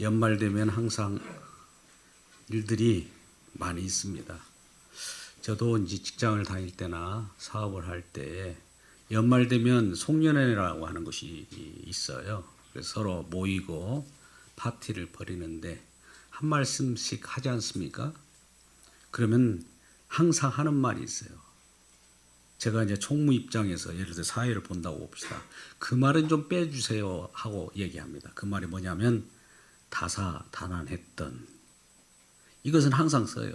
연말 되면 항상 일들이 많이 있습니다. 저도 이제 직장을 다닐 때나 사업을 할 때 연말 되면 송년회라고 하는 것이 있어요. 그래서 서로 모이고 파티를 벌이는데 한 말씀씩 하지 않습니까? 그러면 항상 하는 말이 있어요. 제가 이제 총무 입장에서 예를 들어 사회를 본다고 봅시다. 그 말은 좀 빼주세요 하고 얘기합니다. 그 말이 뭐냐면 다사다난했던, 이것은 항상 써요.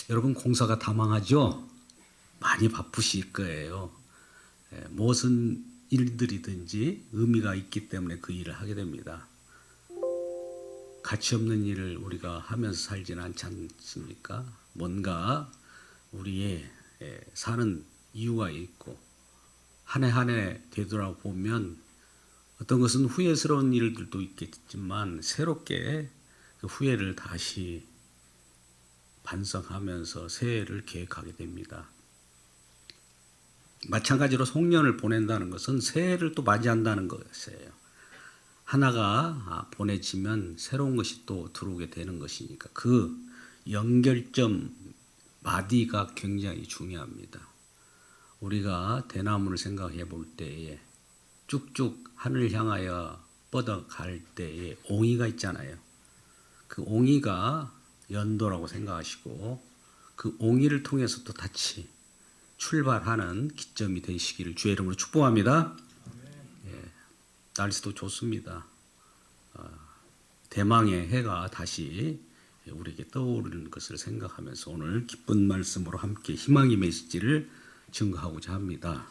여러분 공사가 다 망하죠? 많이 바쁘실 거예요. 무슨 일들이든지 의미가 있기 때문에 그 일을 하게 됩니다. 가치 없는 일을 우리가 하면서 살지는 않지 않습니까? 뭔가 우리의 사는 이유가 있고 한 해 한 해 되돌아보면 어떤 것은 후회스러운 일들도 있겠지만 새롭게 그 후회를 다시 반성하면서 새해를 계획하게 됩니다. 마찬가지로 송년을 보낸다는 것은 새해를 또 맞이한다는 것이에요. 하나가 보내지면 새로운 것이 또 들어오게 되는 것이니까 그 연결점 마디가 굉장히 중요합니다. 우리가 대나무를 생각해 볼 때에 쭉쭉 하늘 향하여 뻗어갈 때에 옹이가 있잖아요. 그 옹이가 연도라고 생각하시고 그 옹이를 통해서 또 다시 출발하는 기점이 되시기를 주의 이름으로 축복합니다. 날씨도 좋습니다. 대망의 해가 다시 우리에게 떠오르는 것을 생각하면서 오늘 기쁜 말씀으로 함께 희망의 메시지를 증거하고자 합니다.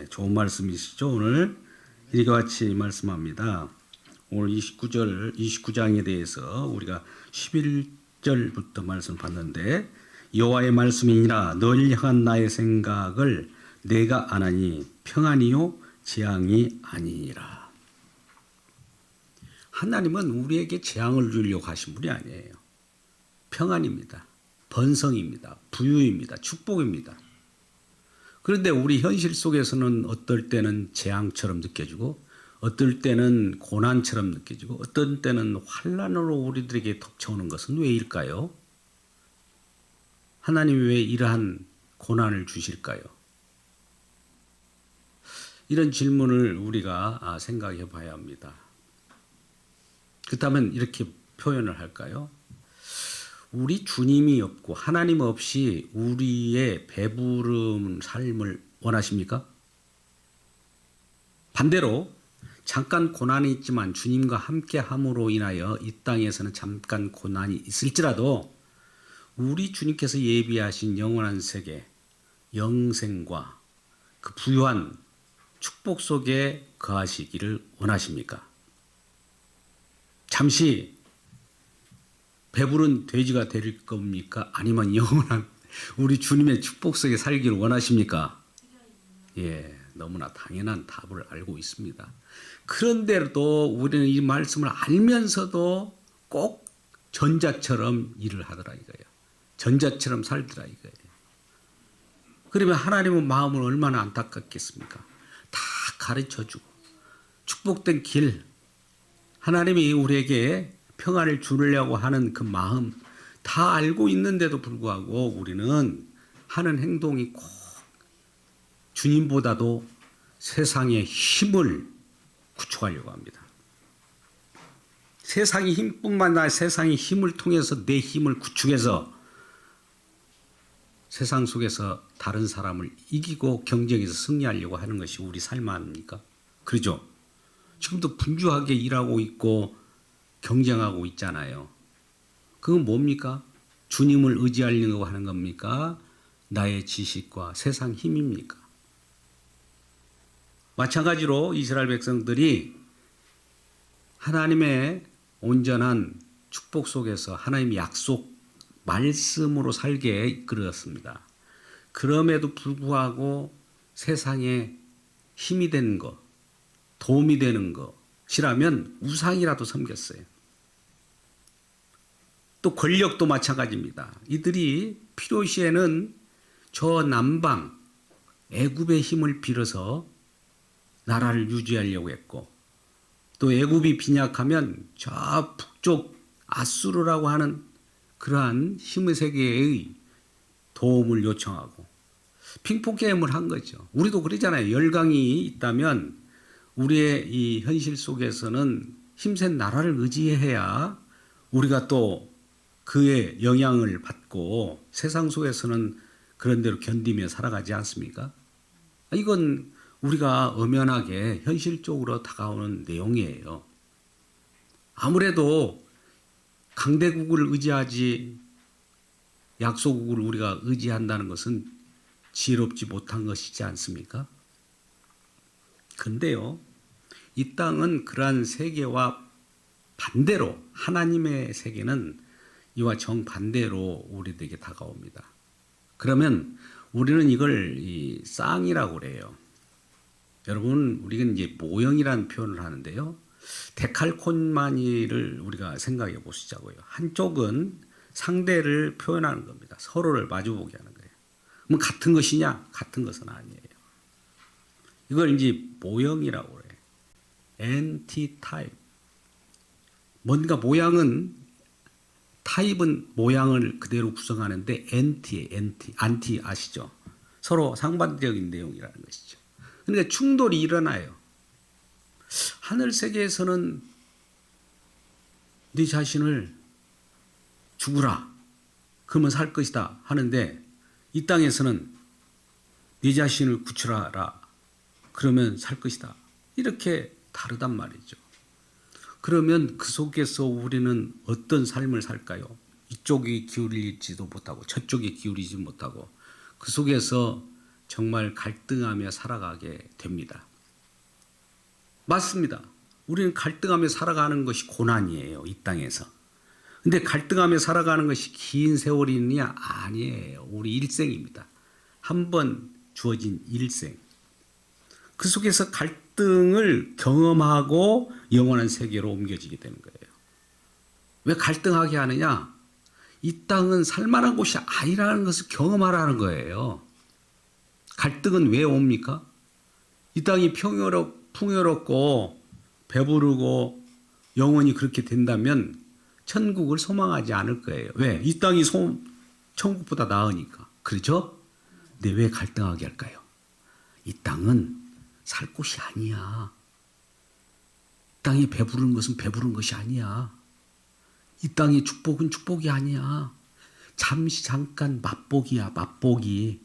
좋은 말씀이시죠? 오늘 이와 같이 말씀합니다. 오늘 29장에 대해서 우리가 11절부터 말씀을 봤는데, 여호와의 말씀이니라 너를 향한 나의 생각을 내가 아나니 평안이요 재앙이 아니니라. 하나님은 우리에게 재앙을 주려고 하신 분이 아니에요. 평안입니다. 번성입니다. 부유입니다. 축복입니다. 그런데 우리 현실 속에서는 어떨 때는 재앙처럼 느껴지고 어떨 때는 고난처럼 느껴지고 어떤 때는 환난으로 우리들에게 덮쳐오는 것은 왜일까요? 하나님이 왜 이러한 고난을 주실까요? 이런 질문을 우리가 생각해 봐야 합니다. 그렇다면 이렇게 표현을 할까요? 우리 주님이 없고 하나님 없이 우리의 배부른 삶을 원하십니까? 반대로 잠깐 고난이 있지만 주님과 함께함으로 인하여 이 땅에서는 잠깐 고난이 있을지라도 우리 주님께서 예비하신 영원한 세계, 영생과 그 부유한 축복 속에 거하시기를 원하십니까? 잠시 배부른 돼지가 될 겁니까? 아니면 영원한 우리 주님의 축복 속에 살기를 원하십니까? 너무나 당연한 답을 알고 있습니다. 그런데도 우리는 이 말씀을 알면서도 꼭 전자처럼 일을 하더라 이거예요. 전자처럼 살더라 이거예요. 그러면 하나님의 마음은 얼마나 안타깝겠습니까? 다 가르쳐주고 축복된 길, 하나님이 우리에게 평안을 주려고 하는 그 마음 다 알고 있는데도 불구하고 우리는 하는 행동이 꼭 주님보다도 세상의 힘을 구축하려고 합니다. 세상의 힘뿐만 아니라 세상의 힘을 통해서 내 힘을 구축해서 세상 속에서 다른 사람을 이기고 경쟁에서 승리하려고 하는 것이 우리 삶 아닙니까? 그렇죠? 지금도 분주하게 일하고 있고 경쟁하고 있잖아요. 그건 뭡니까? 주님을 의지하려고 하는 겁니까? 나의 지식과 세상 힘입니까? 마찬가지로 이스라엘 백성들이 하나님의 온전한 축복 속에서 하나님의 약속 말씀으로 살게 이끌었습니다. 그럼에도 불구하고 세상에 힘이 되는 것, 도움이 되는 것이라면 우상이라도 섬겼어요. 또 권력도 마찬가지입니다. 이들이 필요시에는 저 남방 애굽의 힘을 빌어서 나라를 유지하려고 했고 또 애굽이 빈약하면 저 북쪽 아수르라고 하는 그러한 힘의 세계의 도움을 요청하고 핑퐁 게임을 한 거죠. 우리도 그러잖아요. 열강이 있다면 우리의 이 현실 속에서는 힘센 나라를 의지해야 우리가 또 그의 영향을 받고 세상 속에서는 그런 대로 견디며 살아가지 않습니까? 이건 우리가 엄연하게 현실적으로 다가오는 내용이에요. 아무래도 강대국을 의지하지 약소국을 우리가 의지한다는 것은 지혜롭지 못한 것이지 않습니까? 근데요, 이 땅은 그러한 세계와 반대로 하나님의 세계는 이와 정반대로 우리들에게 다가옵니다. 그러면 우리는 이걸 이 쌍이라고 그래요. 여러분, 우리가 이제 모형이라는 표현을 하는데요. 데칼코마니를 우리가 생각해 보시자고요. 한쪽은 상대를 표현하는 겁니다. 서로를 마주보게 하는 거예요. 그럼 같은 것이냐? 같은 것은 아니에요. 이걸 이제 모형이라고 그래요. 엔티타입. 뭔가 모양은 타입은 모양을 그대로 구성하는데 엔티에 안티 아시죠? 서로 상반적인 내용이라는 것이죠. 그러니까 충돌이 일어나요. 하늘 세계에서는 네 자신을 죽으라. 그러면 살 것이다 하는데 이 땅에서는 네 자신을 구출하라. 그러면 살 것이다. 이렇게 다르단 말이죠. 그러면 그 속에서 우리는 어떤 삶을 살까요? 이쪽이 기울이지도 못하고 저쪽이 기울이지 못하고 그 속에서 정말 갈등하며 살아가게 됩니다. 맞습니다. 우리는 갈등하며 살아가는 것이 고난이에요. 이 땅에서. 근데 갈등하며 살아가는 것이 긴 세월이냐? 아니에요. 우리 일생입니다. 한 번 주어진 일생. 그 속에서 갈등을 경험하고 영원한 세계로 옮겨지게 되는 거예요. 왜 갈등하게 하느냐? 이 땅은 살만한 곳이 아니라는 것을 경험하라는 거예요. 갈등은 왜 옵니까? 이 땅이 풍요롭고 배부르고 영원히 그렇게 된다면 천국을 소망하지 않을 거예요. 왜? 이 땅이 천국보다 나으니까. 그렇죠? 근데 왜 갈등하게 할까요? 이 땅은 살 곳이 아니야. 땅이 배부른 것은 배부른 것이 아니야. 이 땅의 축복은 축복이 아니야. 잠깐 맛보기야, 맛보기.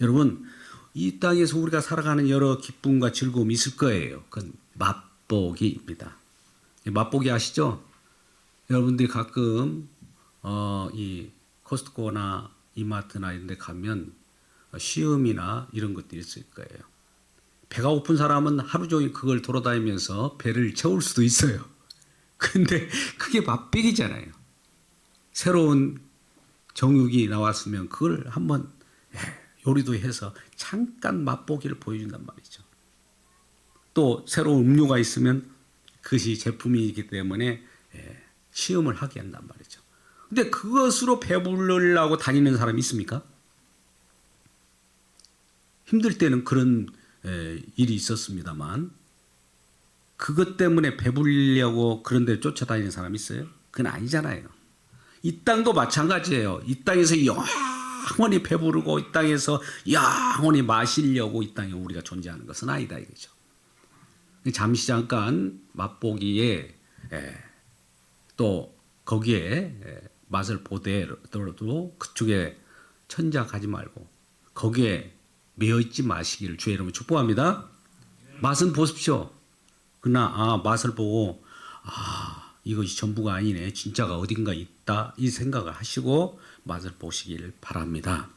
여러분, 이 땅에서 우리가 살아가는 여러 기쁨과 즐거움이 있을 거예요. 그건 맛보기입니다. 맛보기 아시죠? 여러분들이 가끔 이 코스트코나 이마트나 이런 데 가면 시음이나 이런 것들이 있을 거예요. 배가 고픈 사람은 하루 종일 그걸 돌아다니면서 배를 채울 수도 있어요. 근데 그게 맛보기잖아요. 새로운 정육이 나왔으면 그걸 한번 요리도 해서 잠깐 맛보기를 보여준단 말이죠. 또 새로운 음료가 있으면 그것이 제품이기 때문에 시음을 하게 한단 말이죠. 근데 그것으로 배부르려고 다니는 사람이 있습니까? 힘들 때는 그런 일이 있었습니다만 그것 때문에 배부르려고 그런 데 쫓아다니는 사람이 있어요? 그건 아니잖아요. 이 땅도 마찬가지예요. 이 땅에서 영원히 배부르고 이 땅에서 영원히 마시려고 이 땅에 우리가 존재하는 것은 아니다 이거죠. 잠시 잠깐 맛보기에 또 거기에 맛을 보더라도 그쪽에 천작하지 말고 거기에 매여있지 마시기를 주의 이름으로 축복합니다. 맛은 보십시오. 그러나 맛을 보고 이것이 전부가 아니네. 진짜가 어딘가 있다. 이 생각을 하시고 맛을 보시길 바랍니다.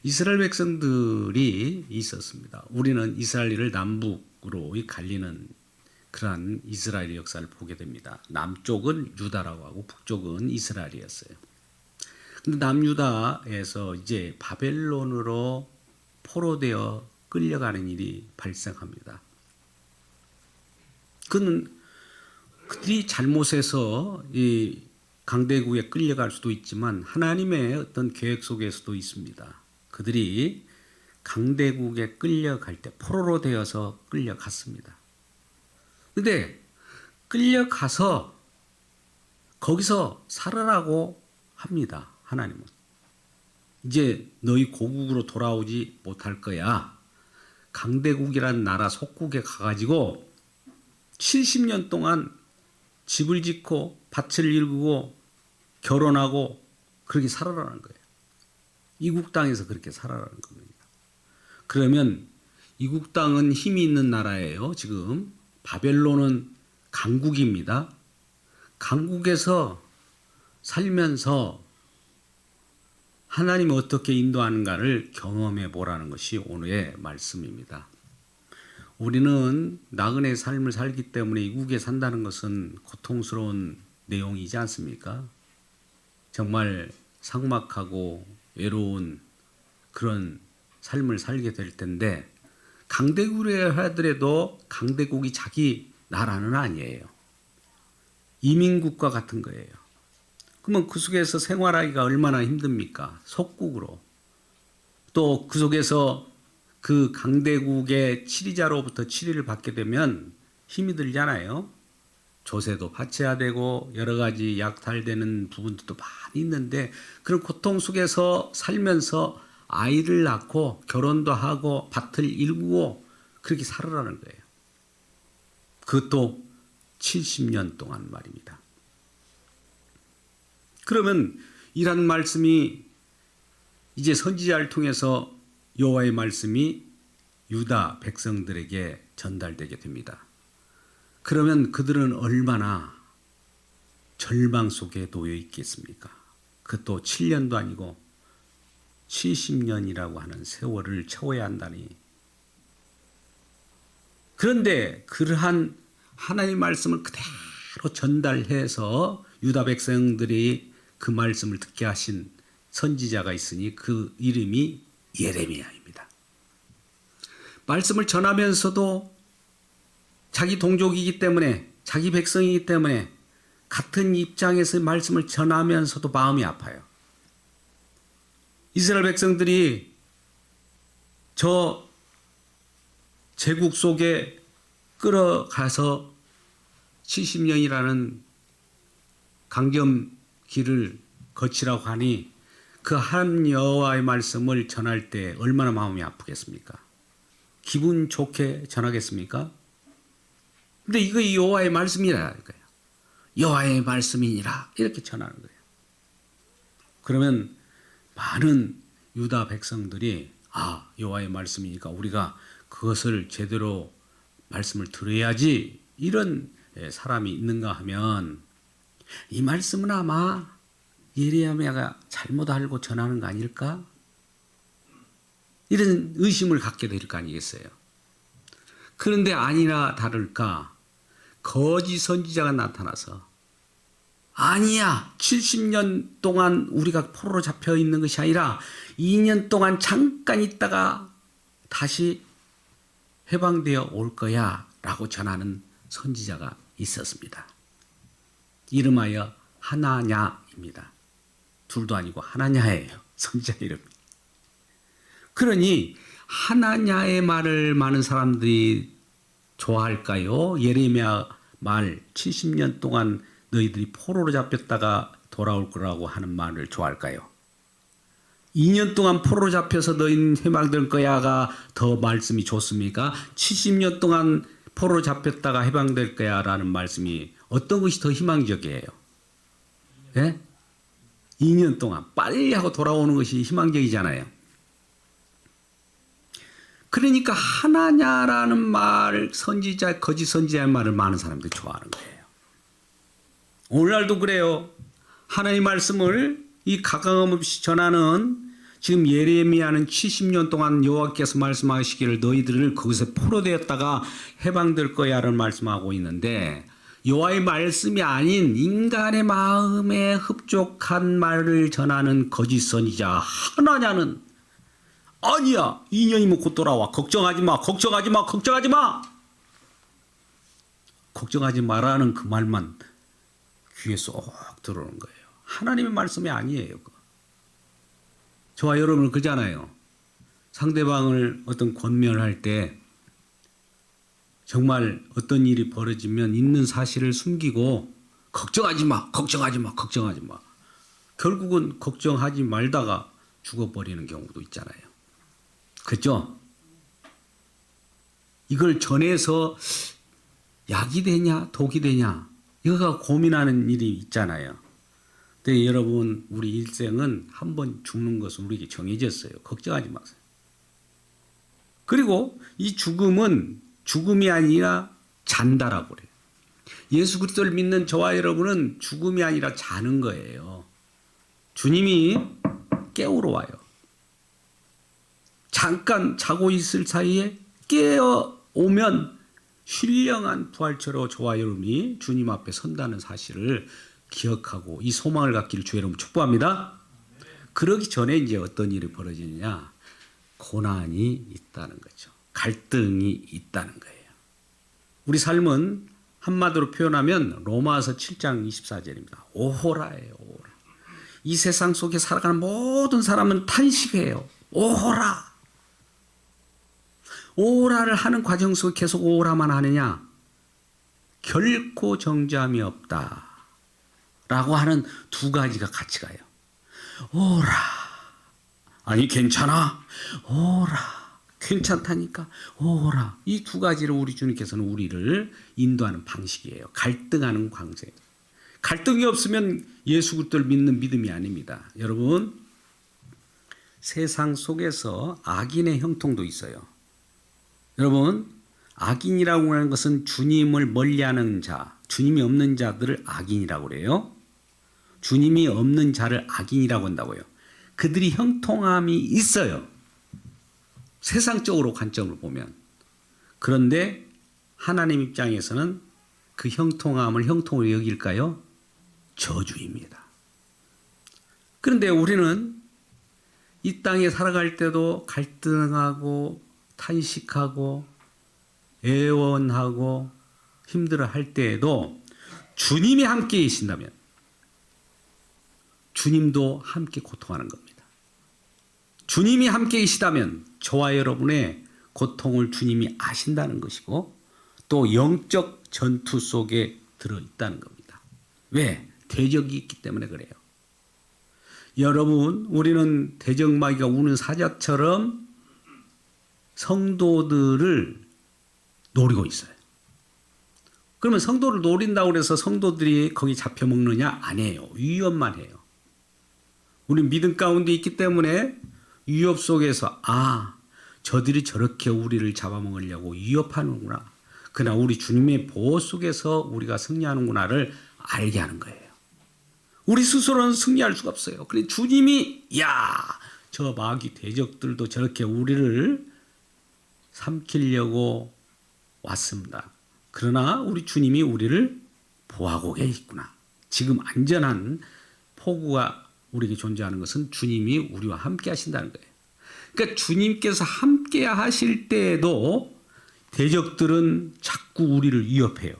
이스라엘 백성들이 있었습니다. 우리는 이스라엘을 남북으로 갈리는 그러한 이스라엘 역사를 보게 됩니다. 남쪽은 유다라고 하고 북쪽은 이스라엘이었어요. 근데 남유다에서 이제 바벨론으로 포로되어 끌려가는 일이 발생합니다. 그들이 잘못해서 이 강대국에 끌려갈 수도 있지만 하나님의 어떤 계획 속에서도 있습니다. 그들이 강대국에 끌려갈 때 포로로 되어서 끌려갔습니다. 그런데 끌려가서 거기서 살아라고 합니다. 하나님은. 이제 너희 고국으로 돌아오지 못할 거야. 강대국이라는 나라 속국에 가가지고 70년 동안 집을 짓고 밭을 일구고 결혼하고 그렇게 살아라는 거예요. 이국 땅에서 그렇게 살아라는 겁니다. 그러면 이국 땅은 힘이 있는 나라예요. 지금 바벨론은 강국입니다. 강국에서 살면서 하나님이 어떻게 인도하는가를 경험해 보라는 것이 오늘의 말씀입니다. 우리는 나그네 삶을 살기 때문에 이국에 산다는 것은 고통스러운 내용이지 않습니까? 정말 삭막하고 외로운 그런 삶을 살게 될 텐데 강대국이라 하더라도 강대국이 자기 나라는 아니에요. 이민국과 같은 거예요. 그러면 그 속에서 생활하기가 얼마나 힘듭니까? 속국으로. 또 그 속에서 그 강대국의 치리자로부터 치리를 받게 되면 힘이 들잖아요. 조세도 바쳐야 되고 여러 가지 약탈되는 부분도 많이 있는데 그런 고통 속에서 살면서 아이를 낳고 결혼도 하고 밭을 일구고 그렇게 살아라는 거예요. 그것도 70년 동안 말입니다. 그러면 이란 말씀이 이제 선지자를 통해서 여호와의 말씀이 유다 백성들에게 전달되게 됩니다. 그러면 그들은 얼마나 절망 속에 놓여 있겠습니까? 그것도 7년도 아니고 70년이라고 하는 세월을 채워야 한다니. 그런데 그러한 하나님의 말씀을 그대로 전달해서 유다 백성들이 그 말씀을 듣게 하신 선지자가 있으니 그 이름이 예레미야입니다. 말씀을 전하면서도 자기 동족이기 때문에 자기 백성이기 때문에 같은 입장에서 말씀을 전하면서도 마음이 아파요. 이스라엘 백성들이 저 제국 속에 끌어가서 70년이라는 강점기를 거치라고 하니 그 한 여호와의 말씀을 전할 때 얼마나 마음이 아프겠습니까? 기분 좋게 전하겠습니까? 근데 이거 여호와의 말씀이라 이거예요. 여호와의 말씀이니라 이렇게 전하는 거예요. 그러면 많은 유다 백성들이 여호와의 말씀이니까 우리가 그것을 제대로 말씀을 들어야지 이런 사람이 있는가 하면 이 말씀은 아마 예레미야가 잘못 알고 전하는 거 아닐까? 이런 의심을 갖게 될 거 아니겠어요? 그런데 아니나 다를까 거짓 선지자가 나타나서 아니야 70년 동안 우리가 포로로 잡혀 있는 것이 아니라 2년 동안 잠깐 있다가 다시 해방되어 올 거야 라고 전하는 선지자가 있었습니다. 이름하여 하나냐입니다. 둘도 아니고 하나냐예요. 선지자 이름. 그러니 하나냐의 말을 많은 사람들이 좋아할까요? 예레미야 말 70년 동안 너희들이 포로로 잡혔다가 돌아올 거라고 하는 말을 좋아할까요? 2년 동안 포로로 잡혀서 너희는 해방될 거야가 더 말씀이 좋습니까? 70년 동안 포로로 잡혔다가 해방될 거야라는 말씀이 어떤 것이 더 희망적이에요? 예? 2년 동안 빨리 하고 돌아오는 것이 희망적이잖아요. 그러니까 하나냐라는 말, 선지자, 거짓 선지자의 말을 많은 사람들이 좋아하는 거예요. 오늘날도 그래요. 하나님의 말씀을 이 가감없이 전하는 지금 예레미야는 70년 동안 여호와께서 말씀하시기를 너희들을 거기서 포로되었다가 해방될 거야라는 말씀하고 있는데 여호와의 말씀이 아닌 인간의 마음에 흡족한 말을 전하는 거짓 선지자 하나냐는 아니야 2년이면 곧 돌아와 걱정하지 마 걱정하지 마 걱정하지 마 걱정하지 마라는 그 말만 귀에 쏙 들어오는 거예요. 하나님의 말씀이 아니에요. 저와 여러분은 그잖아요. 상대방을 어떤 권면을 할 때 정말 어떤 일이 벌어지면 있는 사실을 숨기고 걱정하지 마, 걱정하지 마, 걱정하지 마. 결국은 걱정하지 말다가 죽어버리는 경우도 있잖아요. 그렇죠? 이걸 전해서 약이 되냐 독이 되냐 이거가 고민하는 일이 있잖아요. 근데 여러분 우리 일생은 한 번 죽는 것은 우리에게 정해졌어요. 걱정하지 마세요. 그리고 이 죽음은 죽음이 아니라 잔다라고 그래요. 예수 그리스도를 믿는 저와 여러분은 죽음이 아니라 자는 거예요. 주님이 깨우러 와요. 잠깐 자고 있을 사이에 깨어오면 신령한 부활체로 저와 여러분이 주님 앞에 선다는 사실을 기억하고 이 소망을 갖기를 주의 이름으로 축복합니다. 그러기 전에 이제 어떤 일이 벌어지느냐? 고난이 있다는 거죠. 갈등이 있다는 거예요. 우리 삶은 한마디로 표현하면 로마서 7장 24절입니다. 오호라예요. 오호라. 이 세상 속에 살아가는 모든 사람은 탄식해요. 오호라. 오호라를 하는 과정 속에 계속 오호라만 하느냐? 결코 정잠이 없다. 라고 하는 두 가지가 같이 가요. 오호라. 아니 괜찮아. 오호라. 괜찮다니까. 오호라. 이 두 가지를 우리 주님께서는 우리를 인도하는 방식이에요. 갈등하는 광생. 갈등이 없으면 예수 그리스도를 믿는 믿음이 아닙니다. 여러분 세상 속에서 악인의 형통도 있어요. 여러분 악인이라고 하는 것은 주님을 멀리하는 자, 주님이 없는 자들을 악인이라고 그래요. 주님이 없는 자를 악인이라고 한다고요. 그들이 형통함이 있어요. 세상적으로 관점을 보면. 그런데 하나님 입장에서는 그 형통함을 형통으로 여길까요? 저주입니다. 그런데 우리는 이 땅에 살아갈 때도 갈등하고 탄식하고 애원하고 힘들어할 때에도 주님이 함께 계신다면 주님도 함께 고통하는 겁니다. 주님이 함께 계시다면 저와 여러분의 고통을 주님이 아신다는 것이고 또 영적 전투 속에 들어있다는 겁니다. 왜? 대적이 있기 때문에 그래요. 여러분 우리는 대적마귀가 우는 사자처럼 성도들을 노리고 있어요. 그러면 성도를 노린다고 해서 성도들이 거기 잡혀먹느냐? 아니에요. 위협만 해요. 우리 믿음 가운데 있기 때문에 위협 속에서 저들이 저렇게 우리를 잡아먹으려고 위협하는구나. 그러나 우리 주님의 보호 속에서 우리가 승리하는구나를 알게 하는 거예요. 우리 스스로는 승리할 수가 없어요. 그런데 주님이 저 마귀 대적들도 저렇게 우리를 삼키려고 왔습니다. 그러나 우리 주님이 우리를 보호하고 계시구나. 지금 안전한 포구가 우리에게 존재하는 것은 주님이 우리와 함께 하신다는 거예요. 그러니까 주님께서 함께 하실 때에도 대적들은 자꾸 우리를 위협해요.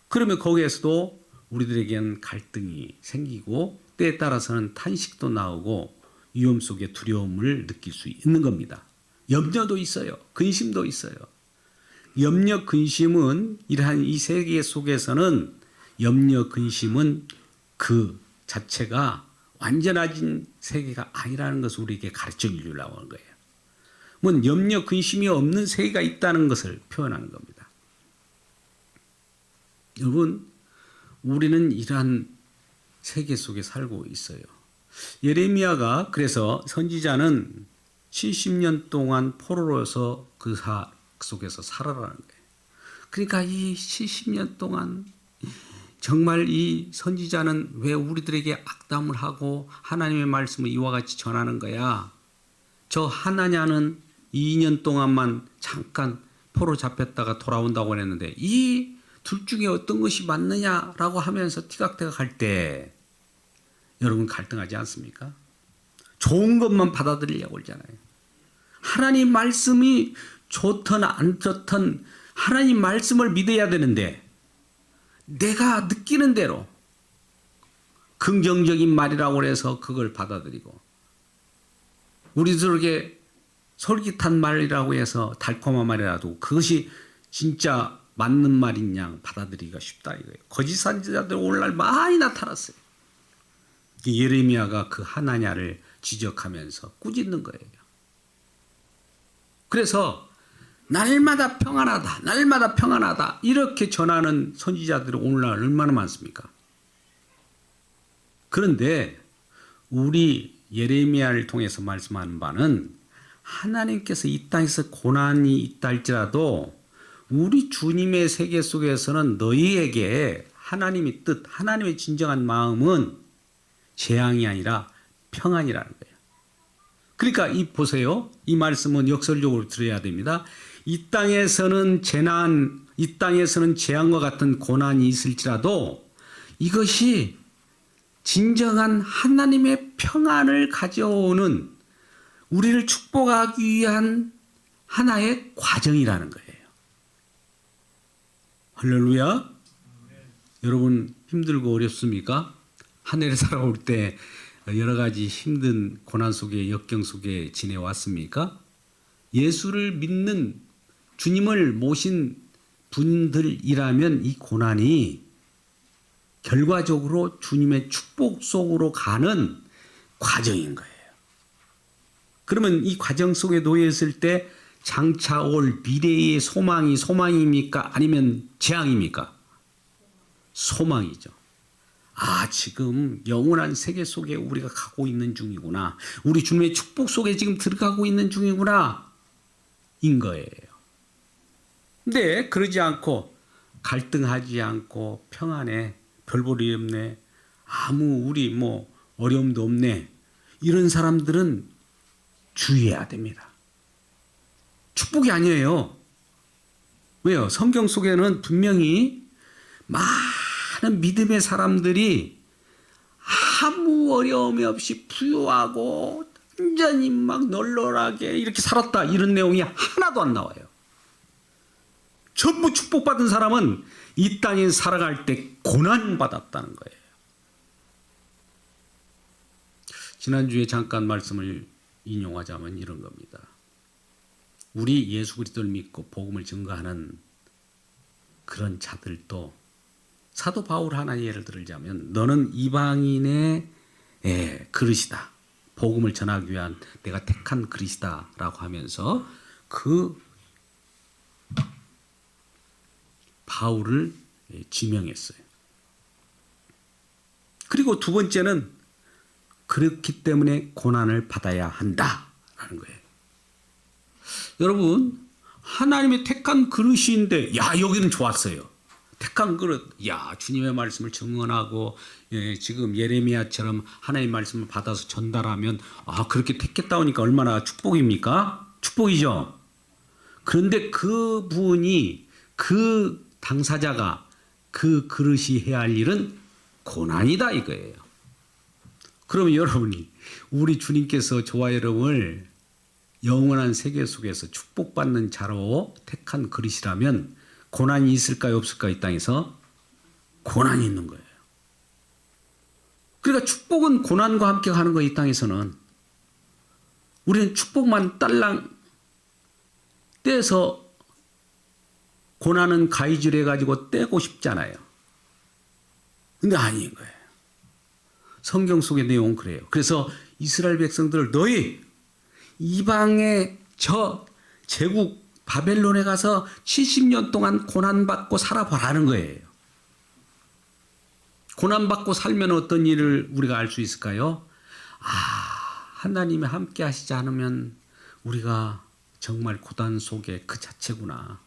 그러면 거기에서도 우리들에게는 갈등이 생기고 때에 따라서는 탄식도 나오고 위험 속에 두려움을 느낄 수 있는 겁니다. 염려도 있어요. 근심도 있어요. 염려, 근심은 이러한 이 세계 속에서는 염려, 근심은 그 자체가 완전해진 세계가 아니라는 것을 우리에게 가르쳐 주려고 하는 거예요. 뭐 염려, 근심이 없는 세계가 있다는 것을 표현하는 겁니다. 여러분, 우리는 이러한 세계 속에 살고 있어요. 예레미야가 그래서 선지자는 70년 동안 포로로서 그 속에서 살아라는 거예요. 그러니까 이 70년 동안 정말 이 선지자는 왜 우리들에게 악담을 하고 하나님의 말씀을 이와 같이 전하는 거야? 저 하나냐는 2년 동안만 잠깐 포로 잡혔다가 돌아온다고 했는데 이 둘 중에 어떤 것이 맞느냐라고 하면서 티각태각 할 때 여러분 갈등하지 않습니까? 좋은 것만 받아들이려고 그러잖아요. 하나님 말씀이 좋든 안 좋든 하나님 말씀을 믿어야 되는데 내가 느끼는 대로 긍정적인 말이라고 해서 그걸 받아들이고 우리들에게 솔깃한 말이라고 해서 달콤한 말이라도 그것이 진짜 맞는 말인 양 받아들이기가 쉽다 이거예요. 거짓 선지자들 오늘날 많이 나타났어요. 예레미야가 그 하나냐를 지적하면서 꾸짖는 거예요. 그래서 날마다 평안하다, 날마다 평안하다 이렇게 전하는 선지자들이 오늘날 얼마나 많습니까? 그런데 우리 예레미야를 통해서 말씀하는 바는 하나님께서 이 땅에서 고난이 있다 할지라도 우리 주님의 세계 속에서는 너희에게 하나님의 뜻, 하나님의 진정한 마음은 재앙이 아니라 평안이라는 거예요. 그러니까 보세요. 이 말씀은 역설적으로 들어야 됩니다. 이 땅에서는 재난, 이 땅에서는 재앙과 같은 고난이 있을지라도 이것이 진정한 하나님의 평안을 가져오는 우리를 축복하기 위한 하나의 과정이라는 거예요. 할렐루야. 여러분 힘들고 어렵습니까? 한 해를 살아올 때 여러 가지 힘든 고난 속에 역경 속에 지내왔습니까? 예수를 믿는 주님을 모신 분들이라면 이 고난이 결과적으로 주님의 축복 속으로 가는 과정인 거예요. 그러면 이 과정 속에 놓여 있을 때 장차 올 미래의 소망입니까? 아니면 재앙입니까? 소망이죠. 아, 지금 영원한 세계 속에 우리가 가고 있는 중이구나. 우리 주님의 축복 속에 지금 들어가고 있는 중이구나. 인 거예요. 근데 그러지 않고 갈등하지 않고 평안해. 별 볼이 없네. 아무 우리 어려움도 없네. 이런 사람들은 주의해야 됩니다. 축복이 아니에요. 왜요? 성경 속에는 분명히 많은 믿음의 사람들이 아무 어려움이 없이 부유하고 완전히 막 널널하게 이렇게 살았다 이런 내용이 하나도 안 나와요. 전부 축복받은 사람은 이 땅에 살아갈 때 고난받았다는 거예요. 지난주에 잠깐 말씀을 인용하자면 이런 겁니다. 우리 예수 그리스도를 믿고 복음을 증거하는 그런 자들도 사도 바울 하나 예를 들자면 너는 이방인의 그릇이다. 복음을 전하기 위한 내가 택한 그릇이다 라고 하면서 그 바울을 지명했어요. 그리고 두 번째는 그렇기 때문에 고난을 받아야 한다라는 거예요. 여러분 하나님의 택한 그릇인데 여기는 좋았어요. 택한 그릇, 주님의 말씀을 증언하고 지금 예레미야처럼 하나님의 말씀을 받아서 전달하면 그렇게 택했다 오니까 얼마나 축복입니까? 축복이죠. 그런데 그분이 그 당사자가 그 그릇이 해야 할 일은 고난이다 이거예요. 그러면 여러분이 우리 주님께서 저와 여러분을 영원한 세계 속에서 축복받는 자로 택한 그릇이라면 고난이 있을까요? 없을까요? 이 땅에서? 고난이 있는 거예요. 그러니까 축복은 고난과 함께 가는 거예요. 이 땅에서는. 우리는 축복만 딸랑 떼서 고난은 가위질해가지고 떼고 싶잖아요. 근데 아닌 거예요. 성경 속의 내용은 그래요. 그래서 이스라엘 백성들을 너희 이방의 저 제국 바벨론에 가서 70년 동안 고난받고 살아보라는 거예요. 고난받고 살면 어떤 일을 우리가 알 수 있을까요? 하나님이 함께 하시지 않으면 우리가 정말 고난 속에 그 자체구나.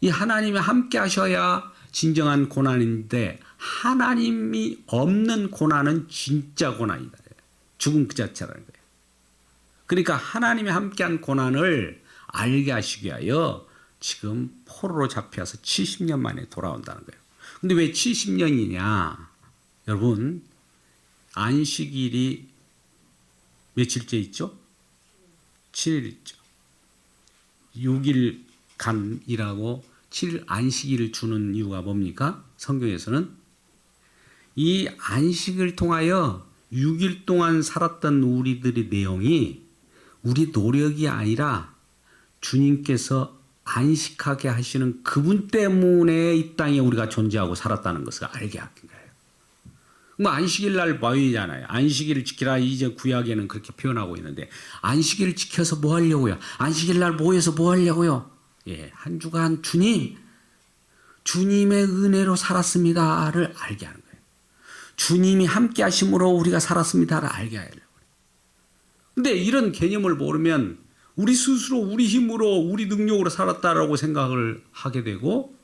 이 하나님이 함께 하셔야 진정한 고난인데 하나님이 없는 고난은 진짜 고난이다. 죽음 그 자체라는 거예요. 그러니까 하나님이 함께한 고난을 알게 하시기 위하여 지금 포로로 잡혀서 70년 만에 돌아온다는 거예요. 근데 왜 70년이냐? 여러분 안식일이 며칠째 있죠? 7일 있죠. 6일간이라고 7일 안식일을 주는 이유가 뭡니까? 성경에서는 이 안식을 통하여 6일 동안 살았던 우리들의 내용이 우리 노력이 아니라 주님께서 안식하게 하시는 그분 때문에 이 땅에 우리가 존재하고 살았다는 것을 알게 하는 거예요. 뭐 안식일 날 뭐이잖아요. 안식일을 지키라 이제 구약에는 그렇게 표현하고 있는데 안식일을 지켜서 뭐 하려고요? 안식일 날 모여서 뭐 하려고요? 예, 한 주간 주님의 은혜로 살았습니다를 알게 하는 거예요. 주님이 함께 하심으로 우리가 살았습니다를 알게 하려고. 근데 이런 개념을 모르면 우리 스스로 우리 힘으로 우리 능력으로 살았다라고 생각을 하게 되고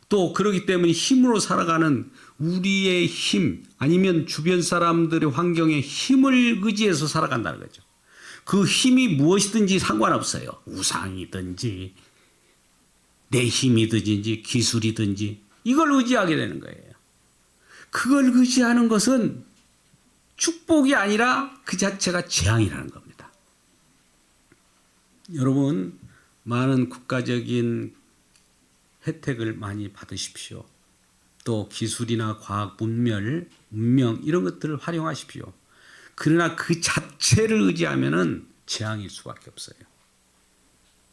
또 그러기 때문에 힘으로 살아가는 우리의 힘 아니면 주변 사람들의 환경의 힘을 의지해서 살아간다는 거죠. 그 힘이 무엇이든지 상관없어요. 우상이든지 내 힘이든지 기술이든지 이걸 의지하게 되는 거예요. 그걸 의지하는 것은 축복이 아니라 그 자체가 재앙이라는 겁니다. 여러분 많은 국가적인 혜택을 많이 받으십시오. 또 기술이나 과학, 문명 이런 것들을 활용하십시오. 그러나 그 자체를 의지하면은 재앙일 수밖에 없어요.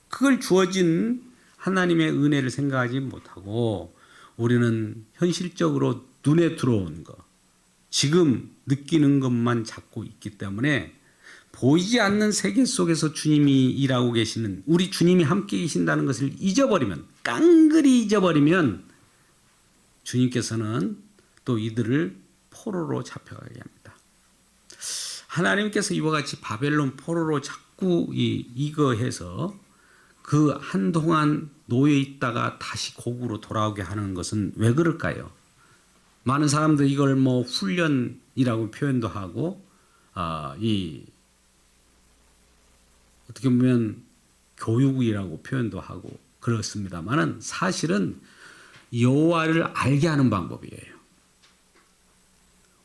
그걸 주어진 하나님의 은혜를 생각하지 못하고 우리는 현실적으로 눈에 들어오는 것, 지금 느끼는 것만 잡고 있기 때문에 보이지 않는 세계 속에서 주님이 일하고 계시는 우리 주님이 함께 계신다는 것을 잊어버리면 깡그리 잊어버리면 주님께서는 또 이들을 포로로 잡혀가게 합니다. 하나님께서 이와 같이 바벨론 포로로 자꾸 이거해서 그 한동안 놓여 있다가 다시 고국으로 돌아오게 하는 것은 왜 그럴까요? 많은 사람들이 이걸 뭐 훈련이라고 표현도 하고 어떻게 보면 교육이라고 표현도 하고 그렇습니다만은 사실은 여호와를 알게 하는 방법이에요.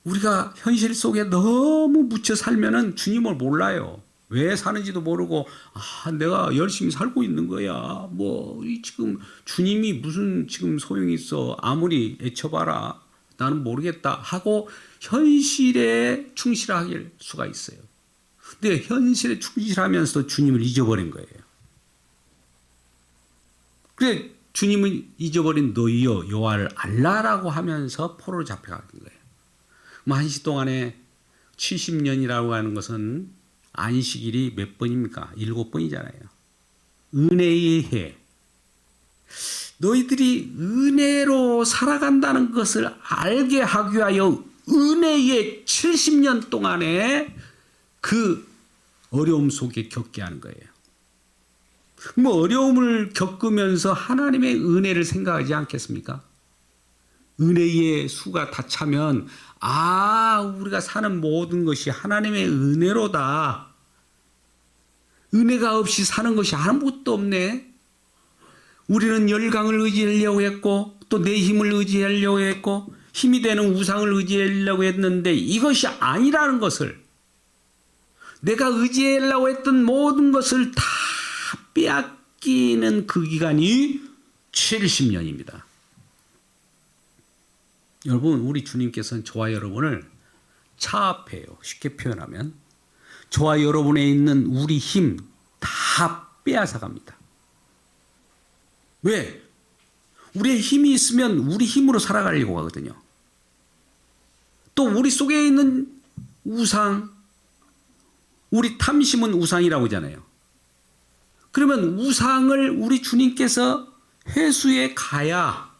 우리가 현실 속에 너무 묻혀 살면은 주님을 몰라요. 왜 사는지도 모르고 내가 열심히 살고 있는 거야. 지금 주님이 무슨 지금 소용이 있어. 아무리 애쳐봐라. 나는 모르겠다 하고 현실에 충실할 수가 있어요. 근데 현실에 충실하면서도 주님을 잊어버린 거예요. 그래 주님을 잊어버린 너희여 여호와를 알라라고 하면서 포로로 잡혀간 거예요. 한시 동안에 70년이라고 하는 것은 안식일이 몇 번입니까? 7번이잖아요. 은혜의 해. 너희들이 은혜로 살아간다는 것을 알게 하기 위하여 은혜의 70년 동안에 그 어려움 속에 겪게 하는 거예요. 어려움을 겪으면서 하나님의 은혜를 생각하지 않겠습니까? 은혜의 수가 다 차면 우리가 사는 모든 것이 하나님의 은혜로다. 은혜가 없이 사는 것이 아무것도 없네. 우리는 열강을 의지하려고 했고 또 내 힘을 의지하려고 했고 힘이 되는 우상을 의지하려고 했는데 이것이 아니라는 것을 내가 의지하려고 했던 모든 것을 다 빼앗기는 그 기간이 70년입니다. 여러분 우리 주님께서는 저와 여러분을 차압해요. 쉽게 표현하면 저와 여러분에 있는 우리 힘 다 빼앗아 갑니다. 왜? 우리의 힘이 있으면 우리 힘으로 살아가려고 하거든요. 또 우리 속에 있는 우상, 우리 탐심은 우상이라고 하잖아요. 그러면 우상을 우리 주님께서 회수해 가야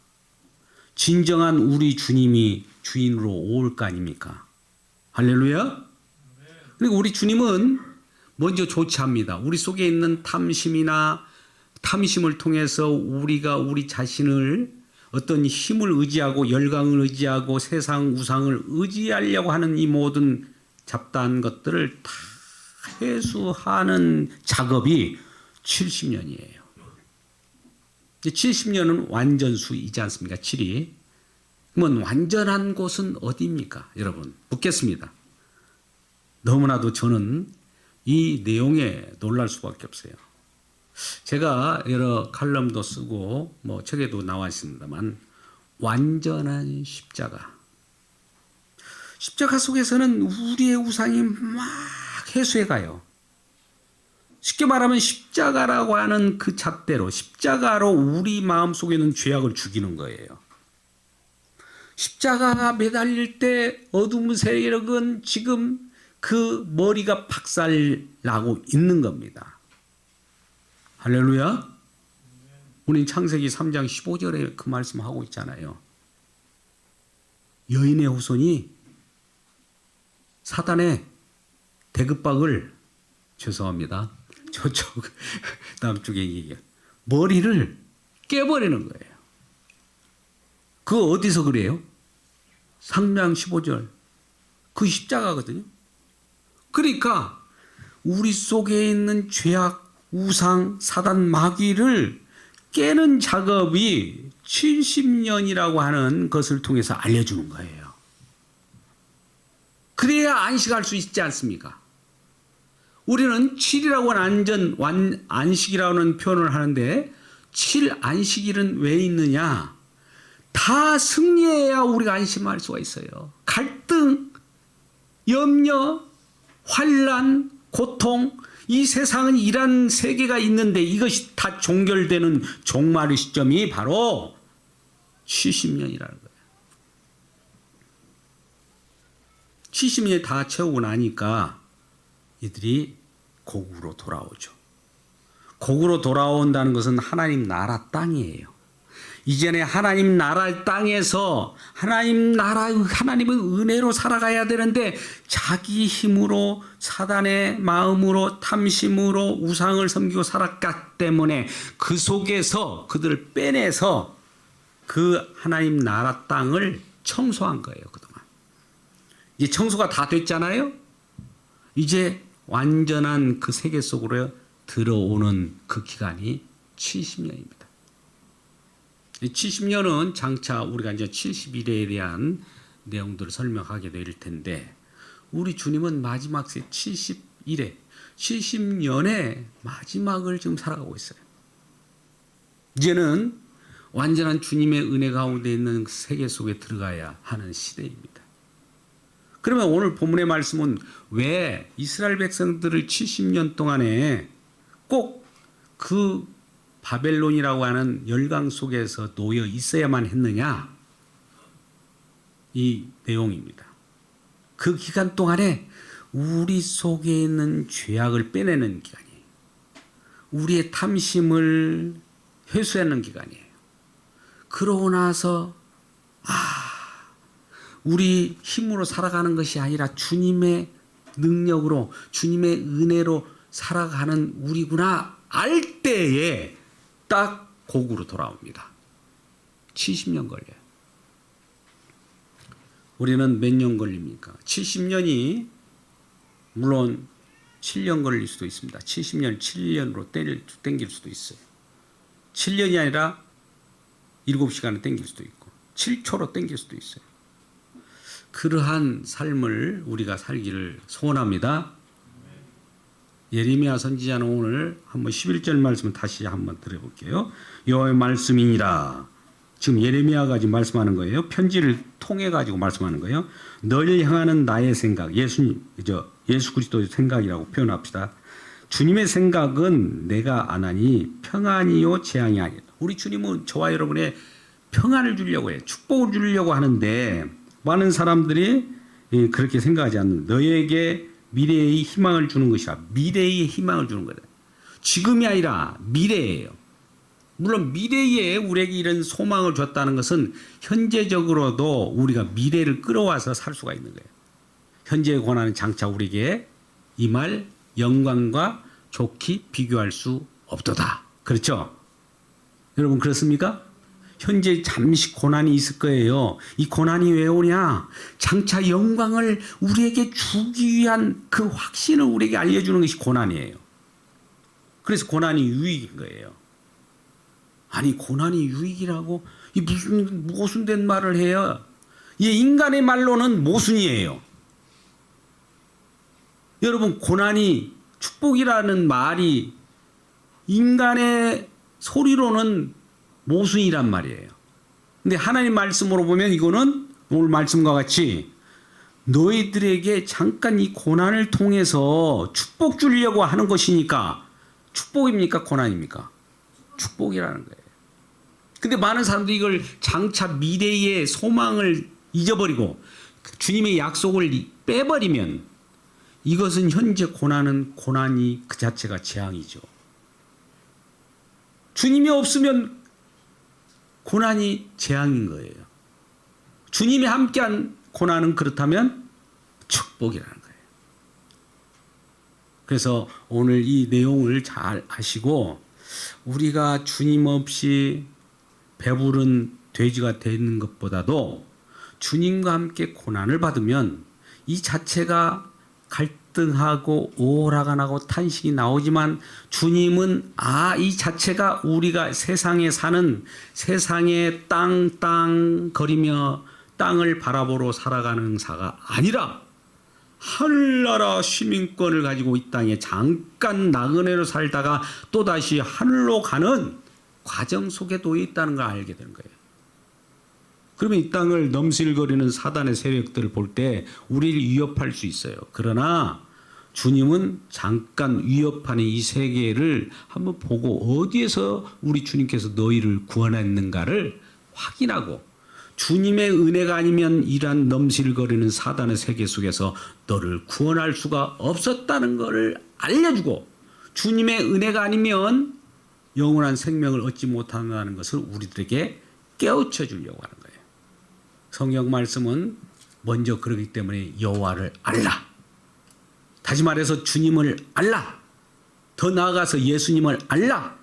진정한 우리 주님이 주인으로 올 거 아닙니까? 할렐루야. 그리고 우리 주님은 먼저 조치합니다. 우리 속에 있는 탐심을 통해서 우리가 우리 자신을 어떤 힘을 의지하고 열강을 의지하고 세상 우상을 의지하려고 하는 이 모든 잡다한 것들을 다 회수하는 작업이 70년이에요. 70년은 완전수이지 않습니까? 7이. 그러면 완전한 곳은 어디입니까? 여러분 묻겠습니다. 너무나도 저는 이 내용에 놀랄 수밖에 없어요. 제가 여러 칼럼도 쓰고 책에도 나와 있습니다만 완전한 십자가 속에서는 우리의 우상이 막 해소해 가요. 쉽게 말하면 십자가라고 하는 그 잣대로 십자가로 우리 마음속에 있는 죄악을 죽이는 거예요. 십자가가 매달릴 때 어둠 세력은 지금 그 머리가 박살나고 있는 겁니다. 할렐루야. 우리 창세기 3장 15절에 그 말씀하고 있잖아요. 여인의 후손이 사단의 대급박을, 죄송합니다, 저쪽 남쪽에 얘기해요, 머리를 깨버리는 거예요. 그거 어디서 그래요? 3장 15절 그 십자가거든요. 그러니까 우리 속에 있는 죄악, 우상, 사단, 마귀를 깨는 작업이 70년이라고 하는 것을 통해서 알려주는 거예요. 그래야 안식할 수 있지 않습니까? 우리는 7이라고 하는 안식이라는 표현을 하는데 7 안식일은 왜 있느냐? 다 승리해야 우리가 안심할 수가 있어요. 갈등, 염려, 환난, 고통, 이 세상은 이런 세계가 있는데 이것이 다 종결되는 종말의 시점이 바로 70년이라는 거예요. 70년이 다 채우고 나니까 이들이 고국으로 돌아오죠. 고국으로 돌아온다는 것은 하나님 나라 땅이에요. 이전에 하나님 나라 땅에서 하나님의 은혜로 살아가야 되는데 자기 힘으로, 사단의 마음으로, 탐심으로 우상을 섬기고 살았기 때문에 그 속에서 그들을 빼내서 그 하나님 나라 땅을 청소한 거예요. 그동안 이제 청소가 다 됐잖아요. 이제 완전한 그 세계 속으로 들어오는 그 기간이 70년입니다. 70년은 장차 우리가 이제 70일에 대한 내용들을 설명하게 될 텐데, 우리 주님은 마지막 세 70일에 70년의 마지막을 지금 살아가고 있어요. 이제는 완전한 주님의 은혜 가운데 있는 세계 속에 들어가야 하는 시대입니다. 그러면 오늘 본문의 말씀은 왜 이스라엘 백성들을 70년 동안에 꼭 그 바벨론이라고 하는 열강 속에서 놓여 있어야만 했느냐? 이 내용입니다. 그 기간 동안에 우리 속에 있는 죄악을 빼내는 기간이에요. 우리의 탐심을 회수하는 기간이에요. 그러고 나서 우리 힘으로 살아가는 것이 아니라 주님의 능력으로, 주님의 은혜로 살아가는 우리구나 알 때에 딱 고국으로 돌아옵니다. 70년 걸려요. 우리는 몇 년 걸립니까? 70년이 물론 7년 걸릴 수도 있습니다. 70년 7년으로 땡길 수도 있어요. 7년이 아니라 7시간을 땡길 수도 있고 7초로 땡길 수도 있어요. 그러한 삶을 우리가 살기를 소원합니다. 예레미야 선지자는 오늘 한번 11절 말씀을 다시 한번 들어볼게요. 여호와의 말씀이니라. 지금 예레미야가 지금 말씀하는 거예요. 편지를 통해 가지고 말씀하는 거예요. 널 향하는 나의 생각, 예수 그리스도의 생각이라고 표현합시다. 주님의 생각은 내가 안 하니 평안이요 재앙이 아니다. 우리 주님은 저와 여러분의 평안을 주려고 해요. 축복을 주려고 하는데 많은 사람들이 그렇게 생각하지 않는, 너에게 미래의 희망을 주는 것이라. 미래의 희망을 주는 거다. 지금이 아니라 미래예요. 물론 미래에 우리에게 이런 소망을 줬다는 것은 현재적으로도 우리가 미래를 끌어와서 살 수가 있는 거예요. 현재의 고난은 장차 우리에게 임할 영광과 좋게 비교할 수 없도다. 그렇죠? 여러분 그렇습니까? 현재 잠시 고난이 있을 거예요. 이 고난이 왜 오냐? 장차 영광을 우리에게 주기 위한 그 확신을 우리에게 알려주는 것이 고난이에요. 그래서 고난이 유익인 거예요. 아니 고난이 유익이라고 이 무슨 모순된 말을 해요. 이 인간의 말로는 모순이에요. 여러분 고난이 축복이라는 말이 인간의 소리로는 모순이란 말이에요. 근데 하나님 말씀으로 보면 이거는 오늘 말씀과 같이 너희들에게 잠깐 이 고난을 통해서 축복 주려고 하는 것이니까 축복입니까? 고난입니까? 축복이라는 거예요. 근데 많은 사람들이 이걸 장차 미래의 소망을 잊어버리고 주님의 약속을 빼버리면 이것은 현재 고난이 그 자체가 재앙이죠. 주님이 없으면 고난이 재앙인 거예요. 주님이 함께한 고난은 그렇다면 축복이라는 거예요. 그래서 오늘 이 내용을 잘 아시고 우리가 주님 없이 배부른 돼지가 되는 것보다도 주님과 함께 고난을 받으면 이 자체가 갈등하고 오라가 나고 탄식이 나오지만 주님은 이 자체가 우리가 세상에 사는 세상에 땅땅거리며 땅을 바라보러 살아가는 사가 아니라 하늘나라 시민권을 가지고 이 땅에 잠깐 나그네로 살다가 또다시 하늘로 가는 과정 속에 놓여 있다는 걸 알게 되는 거예요. 그러면 이 땅을 넘실거리는 사단의 세력들을 볼 때 우리를 위협할 수 있어요. 그러나 주님은 잠깐 위협하는 이 세계를 한번 보고 어디에서 우리 주님께서 너희를 구원했는가를 확인하고 주님의 은혜가 아니면 이러한 넘실거리는 사단의 세계 속에서 너를 구원할 수가 없었다는 것을 알려주고 주님의 은혜가 아니면 영원한 생명을 얻지 못한다는 것을 우리들에게 깨우쳐 주려고 하는 거예요. 성경 말씀은 먼저 그러기 때문에 여호와를 알라. 다시 말해서 주님을 알라. 더 나아가서 예수님을 알라.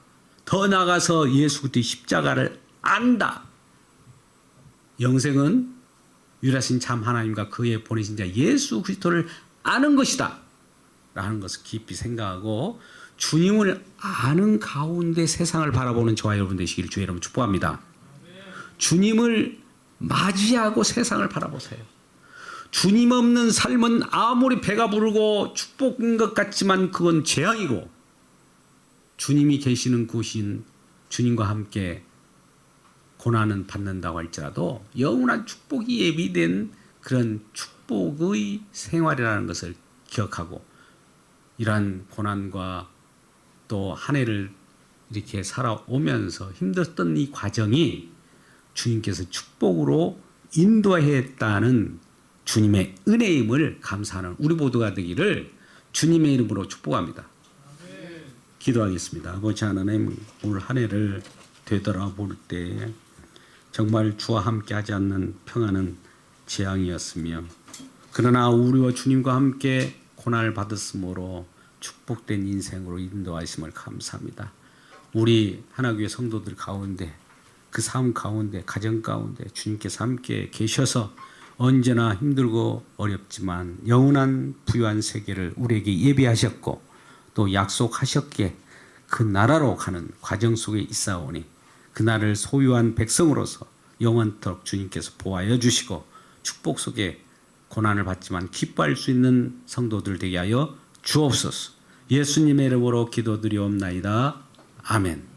더 나아가서 예수 그리스도의 십자가를 안다. 영생은 유일하신 참 하나님과 그의 보내신 자 예수 그리스도를 아는 것이다 라는 것을 깊이 생각하고 주님을 아는 가운데 세상을 바라보는 저와 여러분 되시기를 주의 이름으로 축복합니다. 주님을 맞이하고 세상을 바라보세요. 주님 없는 삶은 아무리 배가 부르고 축복인 것 같지만 그건 재앙이고 주님이 계시는 곳인 주님과 함께 고난은 받는다고 할지라도 영원한 축복이 예비된 그런 축복의 생활이라는 것을 기억하고 이러한 고난과 또 한 해를 이렇게 살아오면서 힘들었던 이 과정이 주님께서 축복으로 인도했다는 주님의 은혜임을 감사하는 우리 모두가 되기를 주님의 이름으로 축복합니다. 기도하겠습니다. 아버지 하나님, 오늘 한 해를 되돌아볼 때 정말 주와 함께 하지 않는 평안은 재앙이었으며 그러나 우리와 주님과 함께 고난을 받았으므로 축복된 인생으로 인도하심을 감사합니다. 우리 하나교회 성도들 가운데 그 삶 가운데 가정 가운데 주님께서 함께 계셔서 언제나 힘들고 어렵지만 영원한 부유한 세계를 우리에게 예비하셨고 또 약속하셨기에 그 나라로 가는 과정 속에 있사오니 그 나라를 소유한 백성으로서 영원토록 주님께서 보호하여 주시고 축복 속에 고난을 받지만 기뻐할 수 있는 성도들 되게 하여 주옵소서. 예수님의 이름으로 기도드리옵나이다. 아멘.